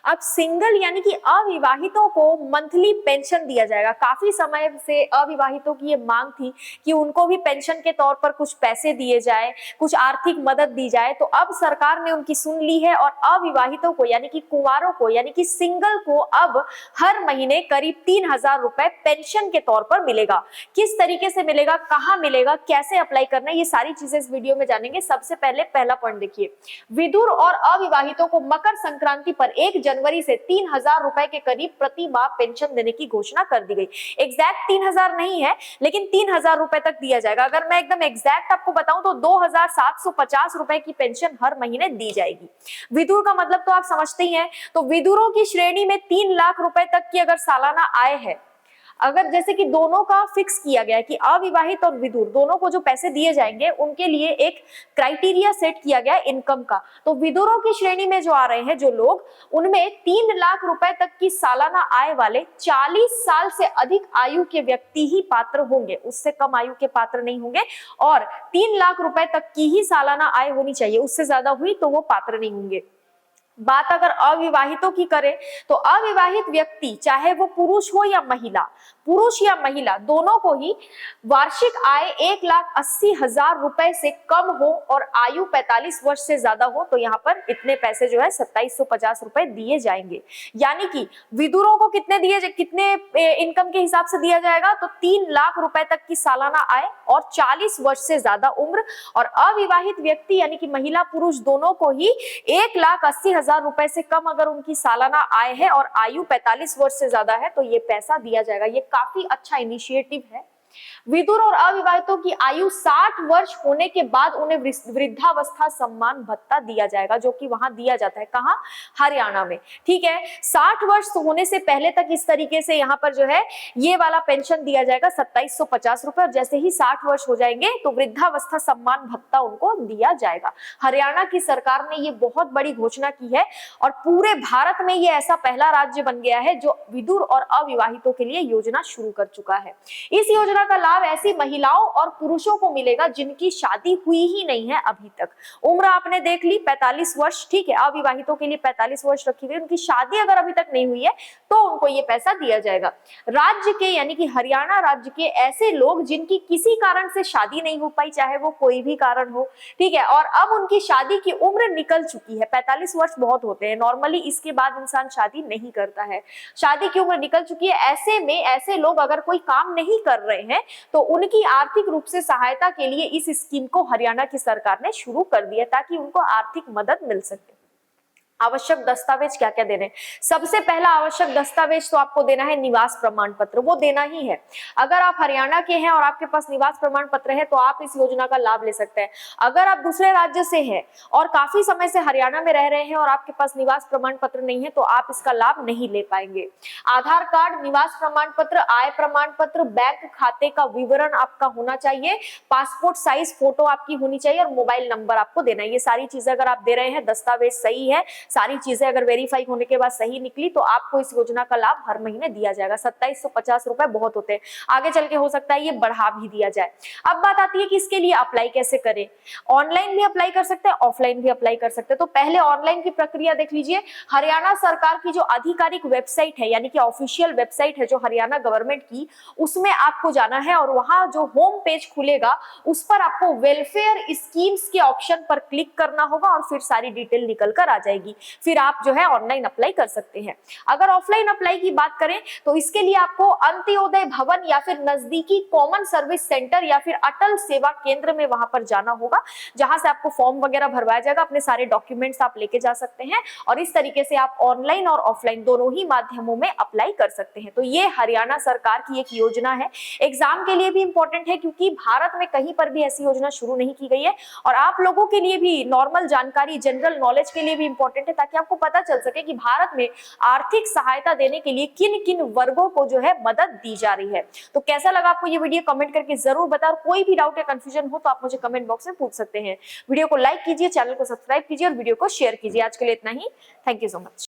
अब सिंगल यानी कि अविवाहितों को मंथली पेंशन दिया जाएगा। काफी समय से अविवाहितों की ये मांग थी कि उनको भी पेंशन के तौर पर कुछ पैसे दिए जाए, कुछ आर्थिक मदद दी जाए। तो अब सरकार ने उनकी सुन ली है और अविवाहितों को यानी कि कुंवारों को यानी कि सिंगल को अब हर महीने करीब 3,000 रुपए पेंशन के तौर पर मिलेगा। किस तरीके से मिलेगा, कहाँ मिलेगा, कैसे अप्लाई करना है, ये सारी चीजें इस वीडियो में जानेंगे। सबसे पहले पहला पॉइंट देखिए, विधुर और अविवाहितों को मकर संक्रांति पर 1 जनवरी से 3,000 रुपए के करीब प्रति माह पेंशन देने की घोषणा कर दी गई। एग्जैक्ट 3,000 नहीं है, लेकिन 3,000 रुपए तक दिया जाएगा। अगर मैं एकदम एग्जैक्ट आपको बताऊं तो 2,750 रुपए की पेंशन हर महीने दी जाएगी। विधुर का मतलब तो आप समझते ही हैं। तो विधुरों की श्रेणी में 3 लाख रुपए तक की अगर सालाना आय है, अगर जैसे कि दोनों का फिक्स किया गया है कि अविवाहित और विधुर दोनों को जो पैसे दिए जाएंगे उनके लिए एक क्राइटेरिया सेट किया गया है इनकम का। तो विधुरों की श्रेणी में जो आ रहे हैं जो लोग, उनमें 3 लाख रुपए तक की सालाना आय वाले 40 साल से अधिक आयु के व्यक्ति ही पात्र होंगे, उससे कम आयु के पात्र नहीं होंगे। और 3 लाख रुपए तक की ही सालाना आय होनी चाहिए, उससे ज्यादा हुई तो वो पात्र नहीं होंगे। बात अगर अविवाहितों की करें तो अविवाहित व्यक्ति चाहे वो पुरुष हो या महिला, पुरुष या महिला दोनों को ही वार्षिक आय 1,80,000 रुपए से कम हो और आयु 45 वर्ष से ज्यादा हो तो यहाँ पर इतने पैसे जो है 2,750 रुपए दिए जाएंगे। यानी कि विधुरों को कितने इनकम के हिसाब से दिया जाएगा, तो 3 लाख रुपए तक की सालाना आय और 40 वर्ष से ज्यादा उम्र। और अविवाहित व्यक्ति यानी कि महिला पुरुष दोनों को ही 1,80,000 रुपए से कम अगर उनकी सालाना आय है और आयु 45 वर्ष से ज्यादा है तो ये पैसा दिया जाएगा। ये काफी अच्छा इनिशिएटिव है। विधुर और अविवाहितों की आयु 60 वर्ष होने के बाद उन्हें वृद्धावस्था सम्मान भत्ता दिया जाएगा, जो कि वहां दिया जाता है। कहां? हरियाणा में। ठीक है, 60 वर्ष होने से पहले तक इस तरीके से यहाँ पर जो है ये वाला पेंशन दिया जाएगा 2,750 रुपए, और जैसे ही 60 वर्ष हो जाएंगे तो वृद्धावस्था सम्मान भत्ता उनको दिया जाएगा। हरियाणा की सरकार ने ये बहुत बड़ी घोषणा की है और पूरे भारत में ये ऐसा पहला राज्य बन गया है जो विधुर और अविवाहितों के लिए योजना शुरू कर चुका है। इस योजना का लाभ ऐसी महिलाओं और पुरुषों को मिलेगा जिनकी शादी हुई ही नहीं है अभी तक। उम्र आपने देख ली 45 वर्ष, ठीक है, अविवाहितों के लिए 45 वर्ष रखी गई। उनकी शादी अगर अभी तक नहीं हुई है तो उनको ये पैसा दिया जाएगा। राज्य के यानी कि हरियाणा राज्य के ऐसे लोग जिनकी किसी कारण से शादी नहीं हो पाई, चाहे वो कोई भी कारण हो, ठीक है, और अब उनकी शादी की उम्र निकल चुकी है। 45 वर्ष बहुत होते हैं नॉर्मली, इसके बाद इंसान शादी नहीं करता है, शादी की उम्र निकल चुकी है। ऐसे में ऐसे लोग अगर कोई काम नहीं कर रहे हैं तो उनकी आर्थिक रूप से सहायता के लिए इस स्कीम को हरियाणा की सरकार ने शुरू कर दिया ताकि उनको आर्थिक मदद मिल सके। आवश्यक दस्तावेज क्या क्या देने? सबसे पहला आवश्यक दस्तावेज तो आपको देना है निवास प्रमाण पत्र, वो देना ही है। अगर आप हरियाणा के हैं और आपके पास निवास प्रमाण पत्र है तो आप इस योजना का लाभ ले सकते हैं। अगर आप दूसरे राज्य से हैं और काफी समय से हरियाणा में रह रहे हैं और आपके पास निवास प्रमाण पत्र नहीं है तो आप इसका लाभ नहीं ले पाएंगे। आधार कार्ड, निवास प्रमाण पत्र, आय प्रमाण पत्र, बैंक खाते का विवरण आपका होना चाहिए, पासपोर्ट साइज फोटो आपकी होनी चाहिए और मोबाइल नंबर आपको देना है। ये सारी चीजें अगर आप दे रहे हैं, दस्तावेज सही है, सारी चीजें अगर वेरीफाई होने के बाद सही निकली तो आपको इस योजना का लाभ हर महीने दिया जाएगा। 2,750 रुपए बहुत होते हैं, आगे चल के हो सकता है ये बढ़ा भी दिया जाए। अब बात आती है कि इसके लिए अप्लाई कैसे करें। ऑनलाइन भी अप्लाई कर सकते हैं, ऑफलाइन भी अप्लाई कर सकते हैं। तो पहले ऑनलाइन की प्रक्रिया देख लीजिए। हरियाणा सरकार की जो आधिकारिक वेबसाइट है यानी कि ऑफिशियल वेबसाइट है जो हरियाणा गवर्नमेंट की, उसमें आपको जाना है और वहां जो होम पेज खुलेगा उस पर आपको वेलफेयर स्कीम्स के ऑप्शन पर क्लिक करना होगा और फिर सारी डिटेल निकल कर आ जाएगी। फिर आप जो है ऑनलाइन अप्लाई कर सकते हैं। अगर ऑफलाइन अप्लाई की बात करें तो इसके लिए आपको अंत्योदय भवन या फिर नजदीकी कॉमन सर्विस सेंटर या फिर अटल सेवा केंद्र में वहां पर जाना होगा, जहां से आपको फॉर्म वगैरह भरवाया जाएगा। अपने सारे डॉक्यूमेंट्स आप लेके जा सकते हैं और इस तरीके से आप ऑनलाइन और ऑफलाइन दोनों ही माध्यमों में अप्लाई कर सकते हैं। तो ये हरियाणा सरकार की एक योजना है, एग्जाम के लिए भी इंपॉर्टेंट है क्योंकि भारत में कहीं पर भी ऐसी योजना शुरू नहीं की गई है और आप लोगों के लिए भी नॉर्मल जानकारी, जनरल नॉलेज के लिए भी इंपॉर्टेंट है ताकि आपको पता चल सके कि भारत में आर्थिक सहायता देने के लिए किन किन वर्गों को जो है मदद दी जा रही है। तो कैसा लगा आपको ये वीडियो कमेंट करके जरूर बताओ। कोई भी डाउट या कंफ्यूजन हो तो आप मुझे कमेंट बॉक्स में पूछ सकते हैं। वीडियो को लाइक कीजिए, चैनल को सब्सक्राइब कीजिए और वीडियो को शेयर कीजिए। आज के लिए इतना ही। Thank you so much.